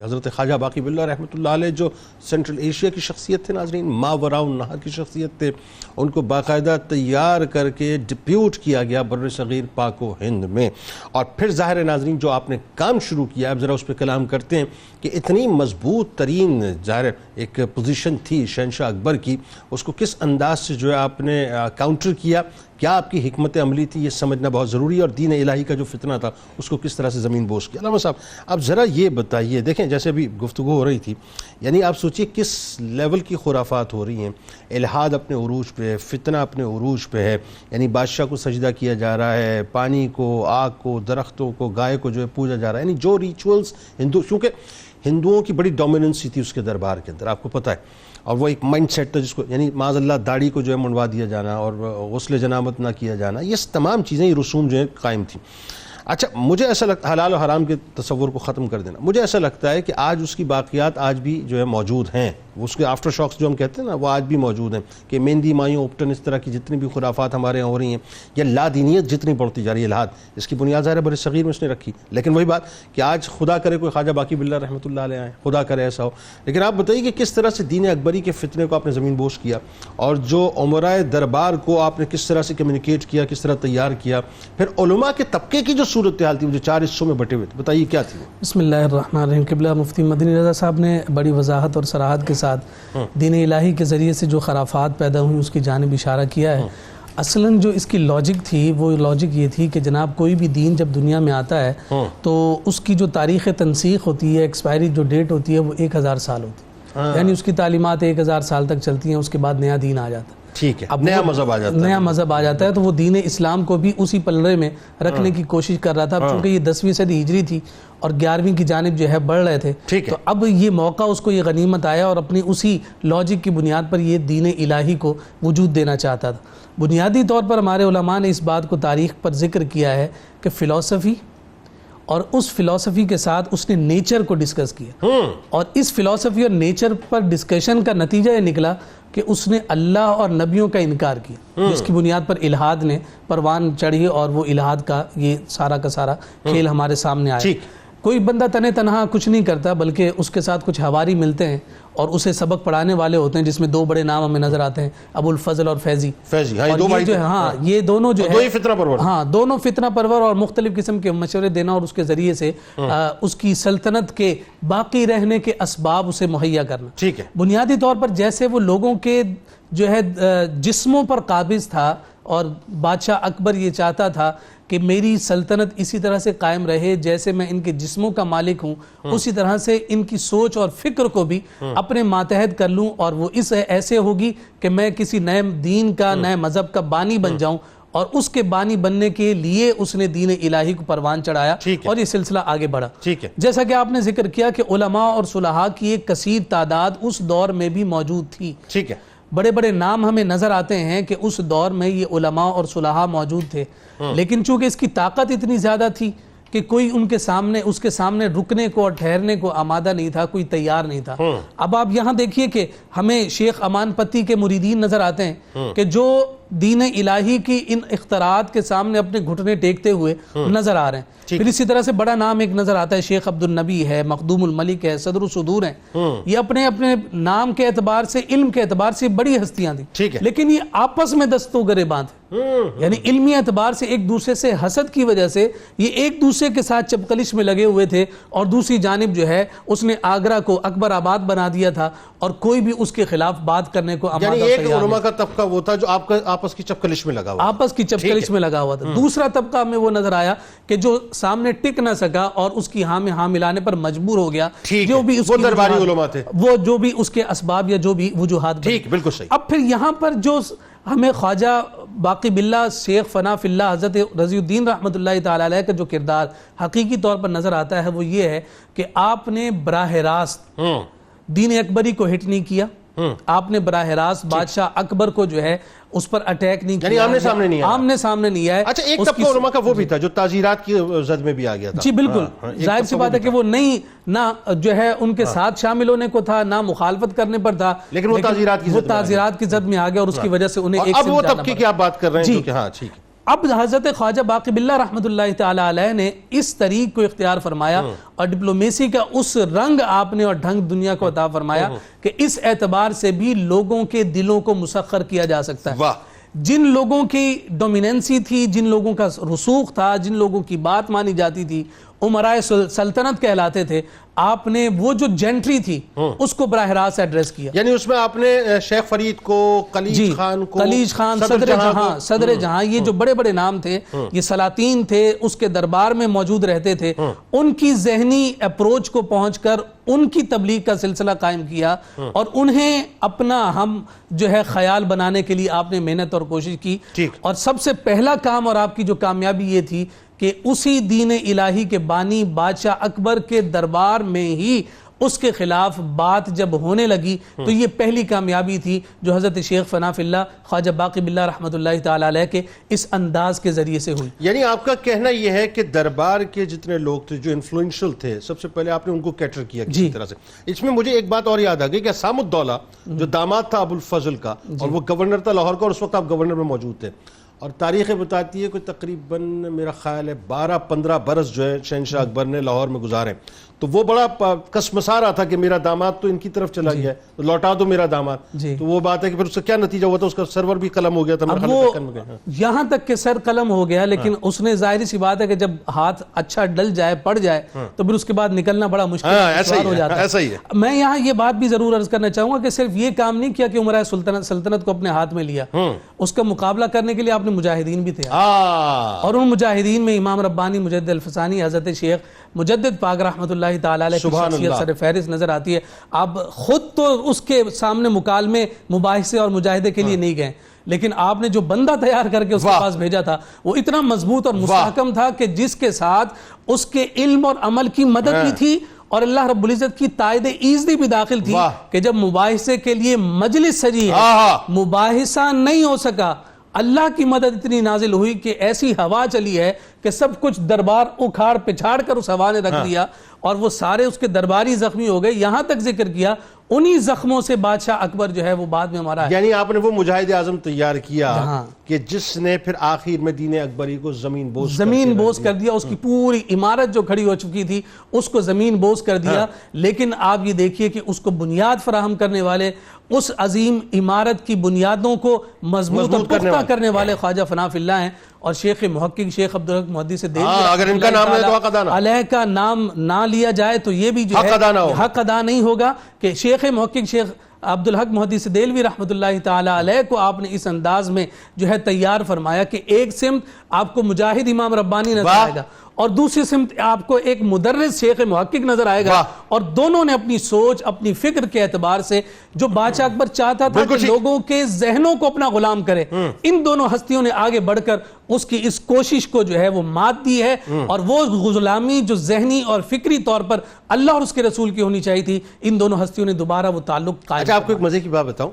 حضرت خواجہ باقی باللہ رحمۃ اللہ علیہ جو سینٹرل ایشیا کی شخصیت تھے ناظرین، ماوراء النہر کی شخصیت تھے، ان کو باقاعدہ تیار کر کے ڈپیوٹ کیا گیا بر صغیر پاک و ہند میں، اور پھر ظاہر ناظرین جو آپ نے کام شروع کیا، اب ذرا اس پہ کلام کرتے ہیں کہ اتنی مضبوط ترین ظاہر ایک پوزیشن تھی شہنشاہ اکبر کی، اس کو کس انداز سے جو ہے آپ نے کاؤنٹر کیا، کیا آپ کی حکمت عملی تھی، یہ سمجھنا بہت ضروری ہے، اور دین الہی کا جو فتنہ تھا اس کو کس طرح سے زمین بوس کیا۔ علامہ صاحب آپ ذرا یہ بتائیے، دیکھیں جیسے ابھی گفتگو ہو رہی تھی، یعنی آپ سوچئے کس لیول کی خرافات ہو رہی ہیں، الحاد اپنے عروج پہ ہے، فتنہ اپنے عروج پہ ہے، یعنی بادشاہ کو سجدہ کیا جا رہا ہے، پانی کو، آگ کو، درختوں کو، گائے کو جو ہے پوجا جا رہا ہے، یعنی جو ریچولز کیونکہ ہندوؤں کی بڑی ڈومیننسی تھی اس کے دربار کے اندر، آپ کو پتہ ہے، اور وہ ایک مائنڈ سیٹ تھا جس کو یعنی معاذ اللہ داڑھی کو جو ہے منڈوا دیا جانا اور غسل جنابت نہ کیا جانا، یہ تمام چیزیں، یہ رسوم جو ہیں قائم تھیں۔ اچھا مجھے ایسا لگتا ہے حلال و حرام کے تصور کو ختم کر دینا، مجھے ایسا لگتا ہے کہ آج اس کی باقیات آج بھی جو ہے موجود ہیں، اس کے آفٹر شاکس جو ہم کہتے ہیں نا وہ آج بھی موجود ہیں، کہ مہندی مایوں اپٹن اس طرح کی جتنی بھی خرافات ہمارے یہاں ہو رہی ہیں، یا لادینیت جتنی بڑھتی جا رہی ہے، الحاد، اس کی بنیاد ظاہر بر صغیر میں اس نے رکھی، لیکن وہی بات کہ آج خدا کرے کوئی خواجہ باقی باللہ رحمۃ اللہ علیہ آئے، خدا کرے ایسا ہو، لیکن آپ بتائیے کہ کس طرح سے دین اکبری کے فتنے کو آپ نے زمین بوس کیا، اور جو عمرائے دربار کو آپ نے کس طرح سے کمیونیکیٹ کیا، کس طرح تیار کیا، پھر علماء کے طبقے کی جو صورتحال تھی وہ جو 4 حصوں میں بٹے ہوئے تھے، بتائیے کیا تھی؟ بسم اللہ الرحمن الرحیم۔ قبلہ مفتی مدنی رضا صاحب نے بڑی وضاحت اور صراحت کے ساتھ دین الہی کے ذریعے سے جو خرافات پیدا ہوئی اس کی جانب اشارہ کیا ہے۔ اصلاً جو اس کی لاجک تھی وہ لاجک یہ تھی کہ جناب کوئی بھی دین جب دنیا میں آتا ہے تو اس کی جو تاریخ تنسیخ ہوتی ہے، ایکسپائری جو ڈیٹ ہوتی ہے وہ 1000 سال ہوتی ہے، یعنی اس کی تعلیمات 1000 سال تک چلتی ہیں، اس کے بعد نیا دین آ جاتا ہے، ٹھیک ہے، اب نیا مذہب آ جاتا ہے، تو وہ دین اسلام کو بھی اسی پلڑے میں رکھنے کی کوشش کر رہا تھا، چونکہ یہ 10ویں صدی ہجری تھی اور 11ویں کی جانب جو ہے بڑھ رہے تھے، تو اب یہ موقع اس کو یہ غنیمت آیا اور اپنی اسی لاجک کی بنیاد پر یہ دین الہی کو وجود دینا چاہتا تھا۔ بنیادی طور پر ہمارے علماء نے اس بات کو تاریخ پر ذکر کیا ہے کہ فلسفی اور اس فلسفی کے ساتھ اس نے نیچر کو ڈسکس کیا، اور اس فلسفی اور نیچر پر ڈسکشن کا نتیجہ یہ نکلا کہ اس نے اللہ اور نبیوں کا انکار کیا، جس کی بنیاد پر الحاد نے پروان چڑھی، اور وہ الحاد کا یہ سارا کا سارا کھیل ہمارے سامنے آیا۔ کوئی بندہ تنہا کچھ نہیں کرتا، بلکہ اس کے ساتھ کچھ حواری ملتے ہیں اور اسے سبق پڑھانے والے ہوتے ہیں، جس میں 2 بڑے نام ہمیں نظر آتے ہیں، ابو الفضل اور فیضی، یہ دونوں جو ہے دونوں فتنہ پرور اور مختلف قسم کے مشورے دینا اور اس کے ذریعے سے اس کی سلطنت کے باقی رہنے کے اسباب اسے مہیا کرنا۔ بنیادی طور پر جیسے وہ لوگوں کے جو ہے جسموں پر قابض تھا، اور بادشاہ اکبر یہ چاہتا تھا کہ میری سلطنت اسی طرح سے قائم رہے جیسے میں ان کے جسموں کا مالک ہوں، اسی طرح سے ان کی سوچ اور فکر کو بھی اپنے ماتحت کر لوں، اور وہ اس ایسے ہوگی کہ میں کسی نئے دین کا، نئے مذہب کا بانی بن جاؤں، اور اس کے بانی بننے کے لیے اس نے دین الہی کو پروان چڑھایا، اور یہ سلسلہ آگے بڑھا۔ جیسا کہ آپ نے ذکر کیا کہ علماء اور صلحاء کی ایک کثیر تعداد اس دور میں بھی موجود تھی، بڑے بڑے نام ہمیں نظر آتے ہیں کہ اس دور میں یہ علماء اور صلحاء موجود تھے، لیکن چونکہ اس کی طاقت اتنی زیادہ تھی کہ کوئی اس کے سامنے رکنے کو اور ٹھہرنے کو آمادہ نہیں تھا، کوئی تیار نہیں تھا۔ اب آپ یہاں دیکھیے کہ ہمیں شیخ امان پتی کے مریدین نظر آتے ہیں کہ جو دین الہی کی ان اختراعات کے سامنے اپنے گھٹنے ٹیکتے ہوئے نظر آ رہے ہیں۔ پھر اسی طرح سے بڑا نام ایک نظر آتا ہے، شیخ عبد النبی ہے، مخدوم الملک ہے، صدر الصدور ہیں، یہ اپنے نام کے اعتبار سے، علم کے اعتبار سے بڑی ہستیاں تھیں، لیکن یہ آپس میں دستوں گریباں تھے، یعنی علمی اعتبار سے ایک دوسرے سے حسد کی وجہ سے یہ ایک دوسرے کے ساتھ چپکلش میں لگے ہوئے تھے، اور دوسری جانب جو ہے اس نے آگرہ کو اکبر آباد بنا دیا تھا، اور کوئی بھی اس کے خلاف بات کرنے کو آمادہ یعنی ایک علماء کا طبقہ وہ تھا جو آپس کی چپکلش میں لگا ہوا تھا، دوسرا طبقہ ہمیں وہ نظر آیا کہ جو سامنے ٹک نہ سکا اور اس کی ہاں میں ہاں ملانے پر مجبور ہو گیا، جو بھی اس درباری علماء تھے، وہ جو بھی اس کے اسباب یا جو بھی وجوہات۔ بالکل صحیح۔ اب پھر یہاں پر جو ہمیں خواجہ باقی باللہ شیخ فنا فی اللہ حضرت رضی الدین رحمۃ اللہ تعالی علیہ کا جو کردار حقیقی طور پر نظر آتا ہے وہ یہ ہے کہ آپ نے براہ راست دین اکبری کو ہٹ نہیں کیا، آپ نے براہ راست بادشاہ اکبر کو جو ہے اس پر اٹیک نہیں کیا، یعنی آمنے سامنے نہیں آئے۔ اچھا ایک طبقہ علماء کا وہ بھی تھا جو تعزیرات کی زد میں بھی آ گیا تھا، جی بالکل، ظاہر سی بات ہے کہ وہ نہیں نہ جو ہے ان کے ساتھ شامل ہونے کو تھا، نہ مخالفت کرنے پر تھا، لیکن وہ تعزیرات کی زد میں آ گیا اور اس کی وجہ سے انہیں ایک اب وہ طبقے کی آپ بات کر رہے ہیں جو کہ ہاں ٹھیک ہے۔ اب حضرت خواجہ باقی باللہ رحمۃ اللہ تعالی علیہ نے اس طریق کو اختیار فرمایا اور ڈپلومیسی کا اس رنگ آپ نے اور ڈھنگ دنیا کو عطا فرمایا کہ اس اعتبار سے بھی لوگوں کے دلوں کو مسخر کیا جا سکتا ہے. جن لوگوں کی ڈومیننسی تھی، جن لوگوں کا رسوخ تھا، جن لوگوں کی بات مانی جاتی تھی، امرائے سلطنت کہلاتے تھے، آپ نے وہ جو جنٹری تھی اس کو براہ راست ایڈریس کیا. یعنی اس میں آپ نے شیخ فرید کو، قلیج خان کو، قلیج خان، صدر جہاں، یہ جو بڑے بڑے نام تھے، یہ سلاطین تھے، اس کے دربار میں موجود رہتے تھے، ان کی ذہنی اپروچ کو پہنچ کر ان کی تبلیغ کا سلسلہ قائم کیا اور انہیں اپنا ہم جو ہے خیال بنانے کے لیے آپ نے محنت اور کوشش کی. اور سب سے پہلا کام اور آپ کی جو کامیابی یہ تھی کہ اسی دین الہی کے بانی بادشاہ اکبر کے دربار میں ہی اس کے خلاف بات جب ہونے لگی تو یہ پہلی کامیابی تھی جو حضرت شیخ فنا فی اللہ خواجہ باقی باللہ رحمۃ اللہ تعالی علیہ کے اس انداز کے ذریعے سے ہوئی. یعنی آپ کا کہنا یہ ہے کہ دربار کے جتنے لوگ تھے جو انفلوئنشل تھے، سب سے پہلے آپ نے ان کو کیٹر کیا کسی طرح سے. اس میں مجھے ایک بات اور یاد آ گئی کہ حسام الدولہ جو داماد تھا ابو الفضل کا، اور وہ گورنر تھا لاہور کا، اور اس وقت آپ گورنر میں موجود تھے، اور تاریخ بتاتی ہے کہ تقریباً میرا خیال ہے 12-15 برس جو ہے شہنشاہ اکبر نے لاہور میں گزارے. تو وہ بڑا کسمسا رہا تھا کہ میرا داماد تو ان کی طرف چلا گیا ہے، لوٹا دو میرا داماد. تو وہ بات ہے کہ پھر اس کا کیا نتیجہ ہوا تھا؟ اس کا سرور بھی قلم ہو گیا تھا. یہاں تک کہ سر قلم ہو گیا، لیکن اس نے ظاہری سی بات ہے کہ جب ہاتھ اچھا ڈل جائے، پڑ جائے، تو پھر اس کے بعد نکلنا بڑا مشکل ہو جاتا ہے. میں یہاں یہ بات بھی ضرور عرض کرنا چاہوں گا کہ صرف یہ کام نہیں کیا کہ امرائے سلطنت کو اپنے ہاتھ میں لیا، اس کا مقابلہ کرنے کے لیے آپ نے مجاہدین بھی تھے، اور ان مجاہدین میں امام ربانی مجدد الفسانی، حضرت شیخ مجدد پاک رحمۃ اللہ تعالی علیہ کی شخصیت سر فہرست نظر آتی ہے. آپ خود تو اس کے سامنے مکالمے، مباحثے اور مجاہدے کے لیے نہیں گئے، لیکن آپ نے جو بندہ تیار کر کے اس کے پاس بھیجا تھا وہ اتنا مضبوط اور مستحکم تھا کہ جس کے ساتھ اس کے علم اور عمل کی مدد بھی تھی، اور اللہ رب العزت کی تائید ایزدی بھی داخل تھی کہ جب مباحثے کے لیے مجلس سجی ہے، مباحثہ نہیں ہو سکا، اللہ کی مدد اتنی نازل ہوئی کہ ایسی ہوا چلی ہے کہ سب کچھ دربار اکھاڑ پچھاڑ کر اس ہوا نے رکھ دیا، اور وہ سارے اس کے درباری زخمی ہو گئے. یہاں تک ذکر کیا انہی زخموں سے بادشاہ اکبر جو ہے وہ بعد میں ہمارا ہے. یعنی آپ نے وہ مجاہد اعظم تیار کیا کہ جس نے پھر آخر میں دین اکبری کو زمین بوس کر دیا. اس کی پوری عمارت جو کھڑی ہو چکی تھی اس کو زمین بوس کر دیا. لیکن آپ یہ دیکھیے کہ اس کو بنیاد فراہم کرنے والے، اس عظیم عمارت کی بنیادوں کو مضبوط اور پختہ کرنے والے خواجہ فنا فی اللہ ہیں. اور شیخ محقق شیخ عبدالحق محدث دہلوی اگر ان کا نام علیہ کا نام نہ لیا جائے تو یہ بھی جو ہے حق ادا نہیں ہوگا کہ شیخ محقق شیخ عبدالحق محدث دہلوی رحمۃ اللہ تعالی علیہ کو آپ نے اس انداز میں جو ہے تیار فرمایا کہ ایک سمت آپ کو مجاہد امام ربانی نظر آئے گا اور دوسری سمت آپ کو ایک مدرس شیخ محقق نظر آئے گا، اور دونوں نے اپنی سوچ، اپنی فکر کے اعتبار سے جو بادشاہ اکبر چاہتا تھا کہ لوگوں کے ذہنوں کو اپنا غلام کرے، ان دونوں ہستیوں نے آگے بڑھ کر اس کی اس کوشش کو جو ہے وہ مات دی ہے. اور وہ غلامی جو ذہنی اور فکری طور پر اللہ اور اس کے رسول کی ہونی چاہیے تھی، ان دونوں ہستیوں نے دوبارہ وہ تعلق قائم. اچھا، آپ کو ایک مزے کی بات بتاؤں،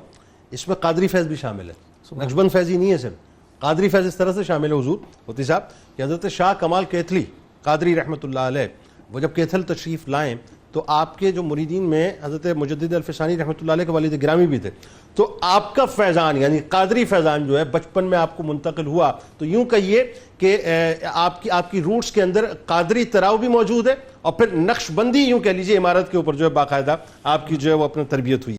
اس میں قادری فیض بھی شامل ہے. نقشبند فیضی نہیں ہے صرف، قادری فیض اس طرح سے شامل ہے حضور مفتی صاحب کہ حضرت شاہ کمال کیتھلی قادری رحمۃ اللہ علیہ وہ جب کیتھل تشریف لائیں تو آپ کے جو مریدین میں حضرت مجدد الفسانی رحمۃ اللہ علیہ کے والد گرامی بھی تھے. تو آپ کا فیضان یعنی قادری فیضان جو ہے بچپن میں آپ کو منتقل ہوا، تو یوں کہیے کہ آپ کی روٹس کے اندر قادری تراؤ بھی موجود ہے، اور پھر نقش بندی یوں کہہ لیجیے عمارت کے اوپر جو ہے باقاعدہ آپ کی جو ہے وہ اپنا تربیت ہوئی.